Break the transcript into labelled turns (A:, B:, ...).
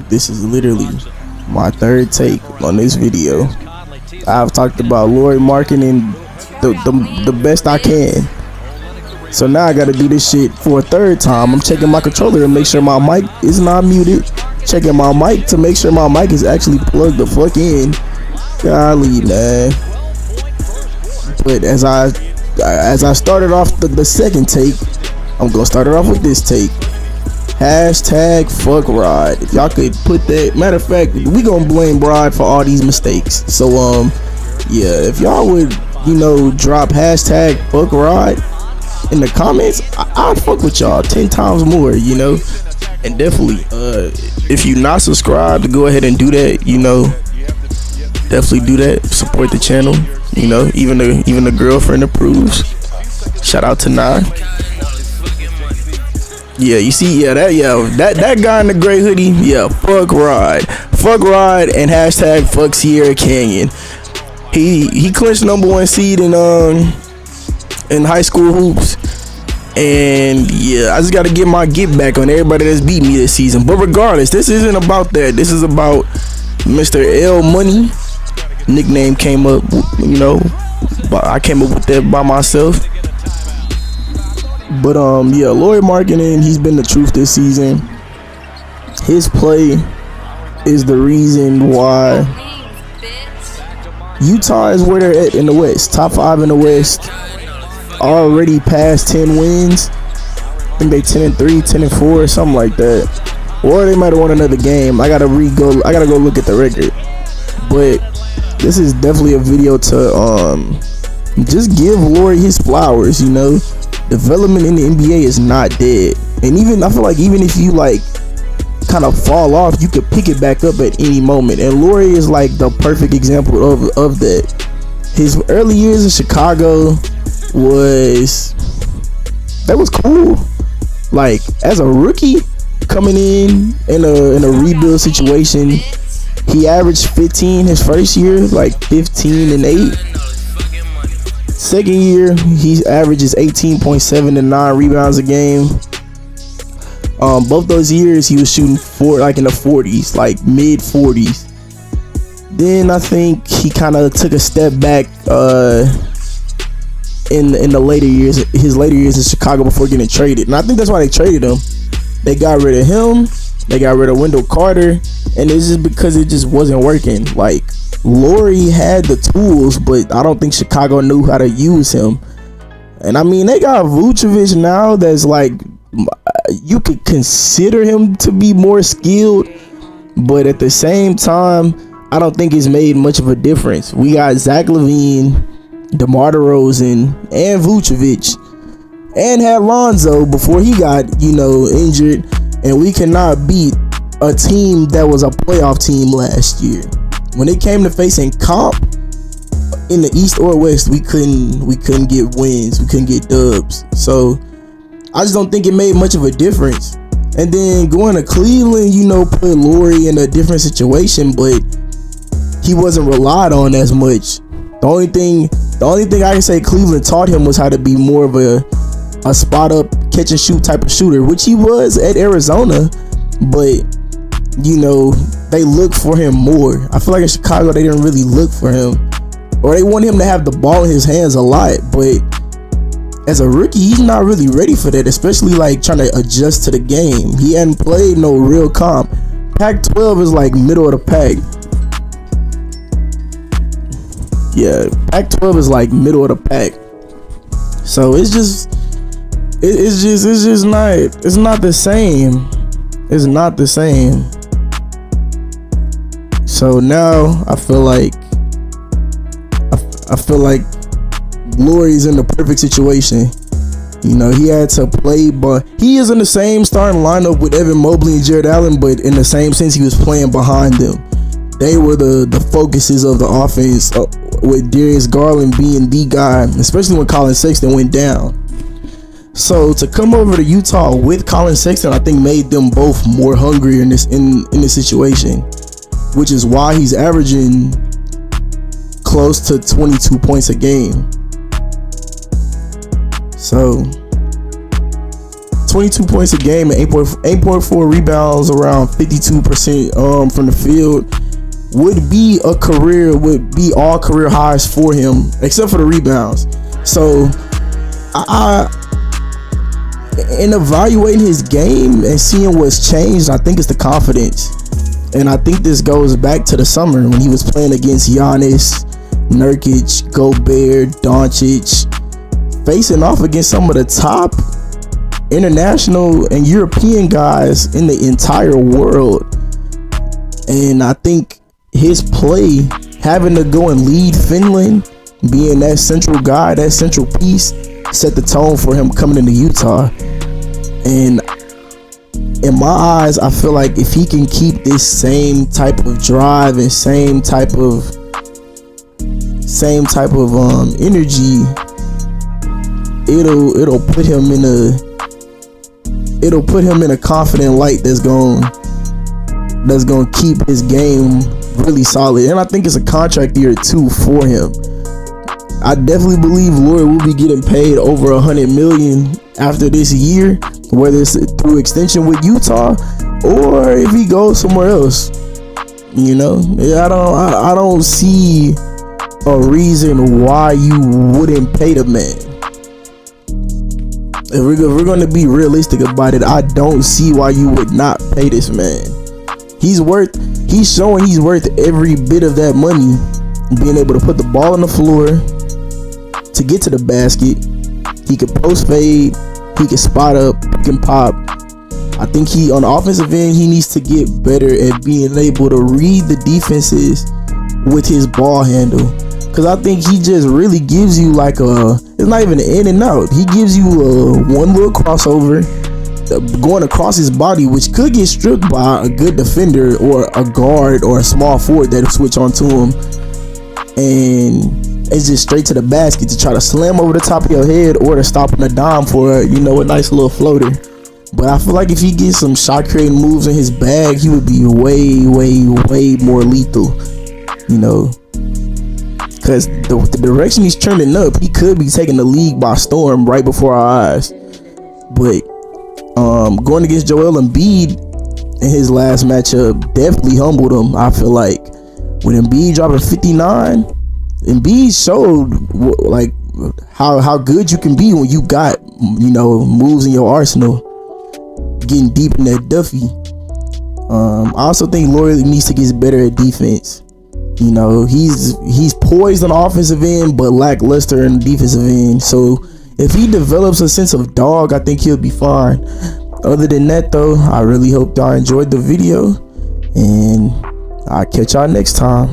A: This is literally my third take on this video. I've talked about Lauri Markkanen the best I can. So now I gotta do this shit for a third time. I'm checking my controller to make sure my mic is not muted. Checking my mic to make sure my mic is actually plugged the fuck in. Golly, man. But as I started off the second take, I'm gonna start it off with this take. Hashtag fuck Rod. If y'all could put that, matter of fact, we gonna blame Rod for all these mistakes. So yeah, if y'all would, drop hashtag fuck Rod in the comments, I'd fuck with y'all 10 times more, and definitely if you not subscribed, go ahead and do that. Definitely do that. Support the channel. Even the girlfriend approves. Shout out to Nah. Yeah, you see, that guy in the gray hoodie, fuck Rod, and hashtag fuck Sierra Canyon. He clinched #1 seed in high school hoops, and yeah, I just gotta get my get back on everybody that's beat me this season. But regardless, this isn't about that. This is about Mr. L Money. Nickname came up, but I came up with that by myself. But yeah, Lauri Markkanen, he's been the truth this season. His play is the reason why Utah is where they're at in the West. Top 5 in the West. Already past 10 wins. I think they 10-3, 10-4, something like that. Or they might have won another game. I gotta go look at the record. But this is definitely a video to just give Lauri his flowers. Development in the NBA is not dead, and I feel like even if you kind of fall off, you could pick it back up at any moment. And Lauri is like the perfect example of that. His early years in Chicago was cool. Like as a rookie coming in a rebuild situation, he averaged 15 his first year, like 15 and 8. Second year, he averages 18.7 and 9 rebounds a game. Both those years, he was shooting in the 40s, like mid 40s. Then I think he kind of took a step back in the later years, his later years in Chicago before getting traded. And I think that's why they traded him. They got rid of him. They got rid of Wendell Carter, and it's just because it just wasn't working. Like Lauri had the tools, but I don't think Chicago knew how to use him. And I mean, they got Vucevic now that's like, you could consider him to be more skilled, but at the same time, I don't think it's made much of a difference. We got Zach LaVine, DeMar DeRozan, and Vucevic, and had Lonzo before he got, injured, and we cannot beat a team that was a playoff team last year. When it came to facing comp in the East or West, we couldn't get wins, we couldn't get dubs. So I just don't think it made much of a difference. And then going to Cleveland, put Lauri in a different situation, but he wasn't relied on as much. The only thing I can say Cleveland taught him was how to be more of a spot up, catch and shoot type of shooter, which he was at Arizona, but they look for him more. I feel like in Chicago they didn't really look for him, or they want him to have the ball in his hands a lot, but as a rookie he's not really ready for that, especially like trying to adjust to the game. He hadn't played no real comp. Pac-12 is like middle of the pack. Yeah, Pac-12 is like middle of the pack. So it's not the same. It's not the same. So now I feel like Lauri's in the perfect situation. He had to play, but he is in the same starting lineup with Evan Mobley and Jared Allen, but in the same sense he was playing behind them. They were the focuses of the offense, with Darius Garland being the guy, especially when Colin Sexton went down. So to come over to Utah with Colin Sexton, I think made them both more hungry in this situation, which is why he's averaging close to 22 points a game. So 22 points a game and 8.4 rebounds, around 52% from the field, would be all career highs for him, except for the rebounds. So in evaluating his game and seeing what's changed, I think it's the confidence. And I think this goes back to the summer when he was playing against Giannis, Nurkic, Gobert, Doncic, facing off against some of the top international and European guys in the entire world. And I think his play, having to go and lead Finland, being that central guy, that central piece, set the tone for him coming into Utah. And in my eyes, I feel like if he can keep this same type of drive and same type of energy, it'll put him in a confident light that's going to keep his game really solid. And I think it's a contract year too for him. I definitely believe Lauri will be getting paid over $100 million after this year, whether it's through extension with Utah or if he goes somewhere else. You know, I don't see a reason why you wouldn't pay the man. If we're going to be realistic about it, I don't see why you would not pay this man. He's showing he's worth every bit of that money, being able to put the ball on the floor, to get to the basket. He can post fade, he can spot up, he can pop. I think on the offensive end, he needs to get better at being able to read the defenses with his ball handle. Cause I think he just really gives you it's not even an in and out. He gives you one little crossover going across his body, which could get stripped by a good defender or a guard or a small forward that'll switch onto him. And it's just straight to the basket to try to slam over the top of your head or to stop on a dime for a nice little floater. But I feel like if he gets some shot creating moves in his bag, he would be way, way, way more lethal. Because the direction he's trending up, he could be taking the league by storm right before our eyes. But going against Joel Embiid in his last matchup definitely humbled him. I feel like with Embiid dropping 59, Embiid showed how good you can be when you got moves in your arsenal, getting deep in that Duffy. I also think Lauri needs to get better at defense. He's poised on the offensive end but lackluster in the defensive end. So if he develops a sense of dog, I think he'll be fine. Other than that though, I really hope y'all enjoyed the video, and I'll catch y'all next time.